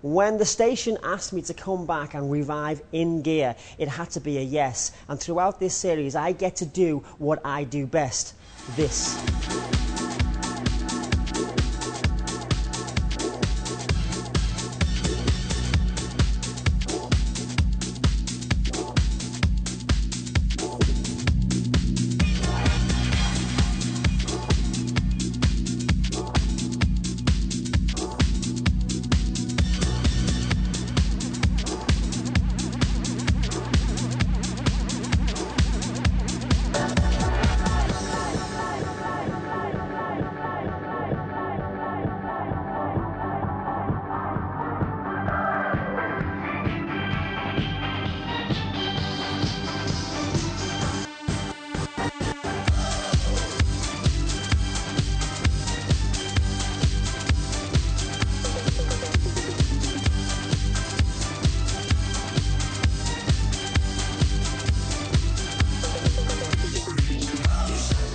When the station asked me to come back and revive In Gear, it had to be a yes. And throughout this series, I get to do what I do best. This.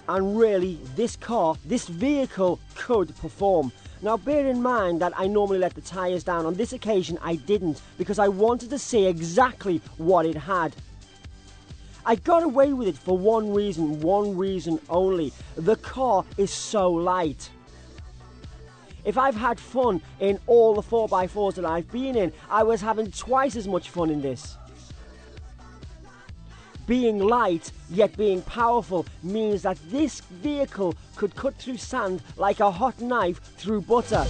And really, this vehicle could perform. Now bear in mind that I normally let the tyres down. On this occasion I didn't, because I wanted to see exactly what it had. I got away with it for one reason only. The car is so light. If I've had fun in all the 4x4s that I've been in, I was having twice as much fun in this. Being light, yet being powerful, means that this vehicle could cut through sand like a hot knife through butter.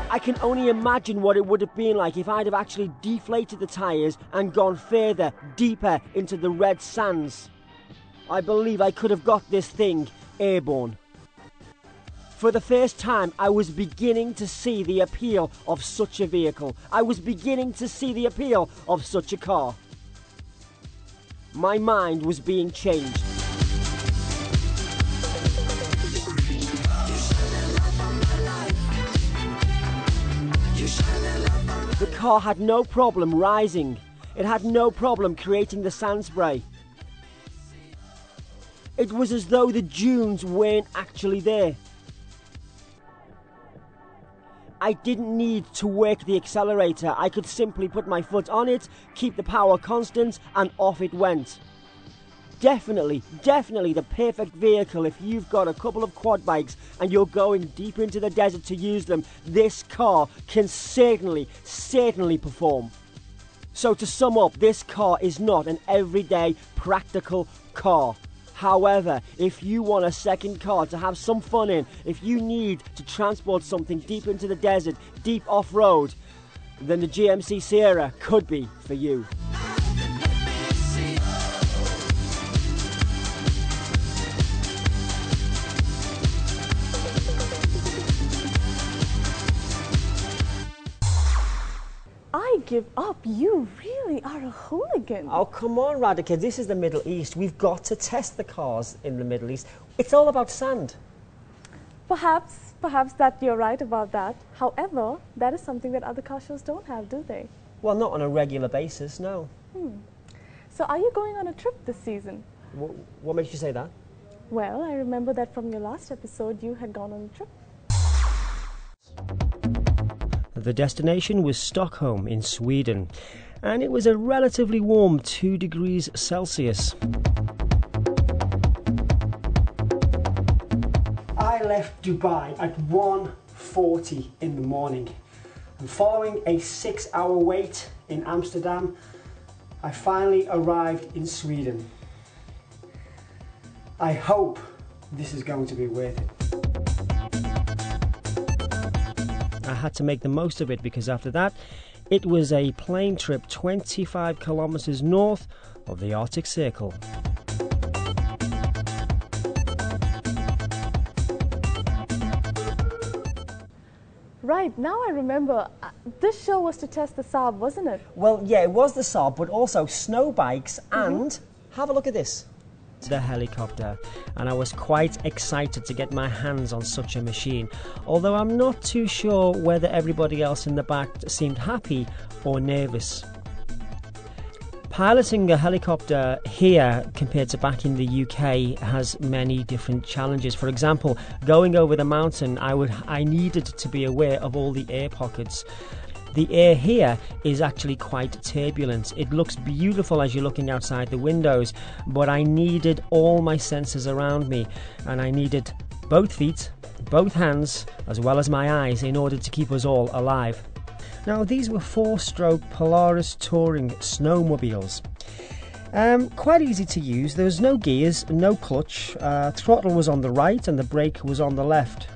I can only imagine what it would have been like if I'd have actually deflated the tyres and gone further, deeper into the red sands. I believe I could have got this thing airborne. For the first time, I was beginning to see the appeal of such a vehicle. I was beginning to see the appeal of such a car. My mind was being changed. The car had no problem rising. It had no problem creating the sand spray. It was as though the dunes weren't actually there. I didn't need to work the accelerator. I could simply put my foot on it, keep the power constant, and off it went. Definitely the perfect vehicle if you've got a couple of quad bikes and you're going deep into the desert to use them. This car can certainly perform. So to sum up, this car is not an everyday practical car. However, if you want a second car to have some fun in, if you need to transport something deep into the desert, deep off-road, then the GMC Sierra could be for you. I give up. You really are a hooligan. Oh, come on, Radika. This is the Middle East. We've got to test the cars in the Middle East. It's all about sand. Perhaps that you're right about that. However, that is something that other car shows don't have, do they? Well, not on a regular basis, no. So are you going on a trip this season? What makes you say that? Well, I remember that from your last episode you had gone on a trip. The destination was Stockholm in Sweden, and it was a relatively warm 2 degrees Celsius. I left Dubai at 1:40 in the morning, and following a 6-hour wait in Amsterdam, I finally arrived in Sweden. I hope this is going to be worth it. I had to make the most of it, because after that it was a plane trip 25 kilometers north of the Arctic Circle. Right, now I remember, this show was to test the Saab, wasn't it? Well, yeah, it was the Saab, but also snow bikes and, have a look at this, the helicopter, and I was quite excited to get my hands on such a machine, although I'm not too sure whether everybody else in the back seemed happy or nervous. Piloting a helicopter here compared to back in the UK has many different challenges. For example, going over the mountain, I needed to be aware of all the air pockets. The air here is actually quite turbulent. It looks beautiful as you're looking outside the windows, but I needed all my senses around me, and I needed both feet, both hands, as well as my eyes in order to keep us all alive. Now, these were 4-stroke Polaris Touring snowmobiles. Quite easy to use. There was no gears, no clutch. Throttle was on the right and the brake was on the left.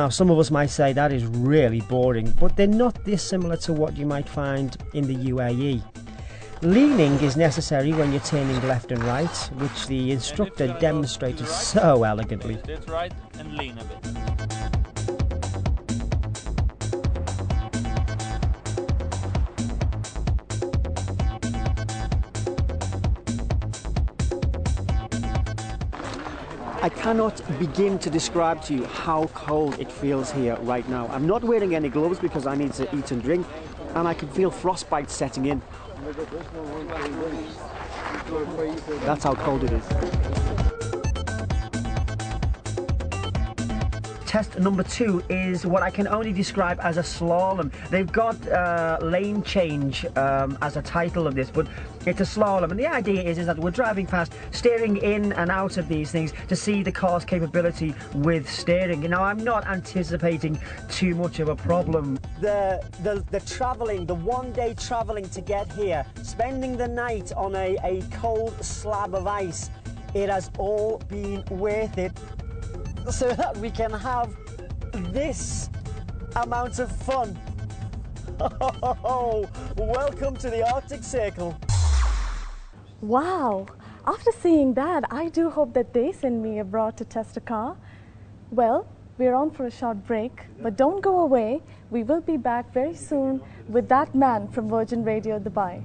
Some of us might say that is really boring, but they're not dissimilar to what you might find in the UAE. Leaning is necessary when you're turning left and right, which the instructor demonstrated so elegantly. That's right, and lean a bit. I cannot begin to describe to you how cold it feels here right now. I'm not wearing any gloves because I need to eat and drink, and I can feel frostbite setting in. That's how cold it is. Test number 2 is what I can only describe as a slalom. They've got lane change as a title of this, but it's a slalom. And the idea is that we're driving past, steering in and out of these things to see the car's capability with steering. Now, I'm not anticipating too much of a problem. The travelling, the one-day travelling to get here, spending the night on a cold slab of ice, it has all been worth it, so that we can have this amount of fun. Welcome to the Arctic Circle. Wow! After seeing that, I do hope that they send me abroad to test a car. Well, we're on for a short break, but don't go away. We will be back very soon with that man from Virgin Radio Dubai.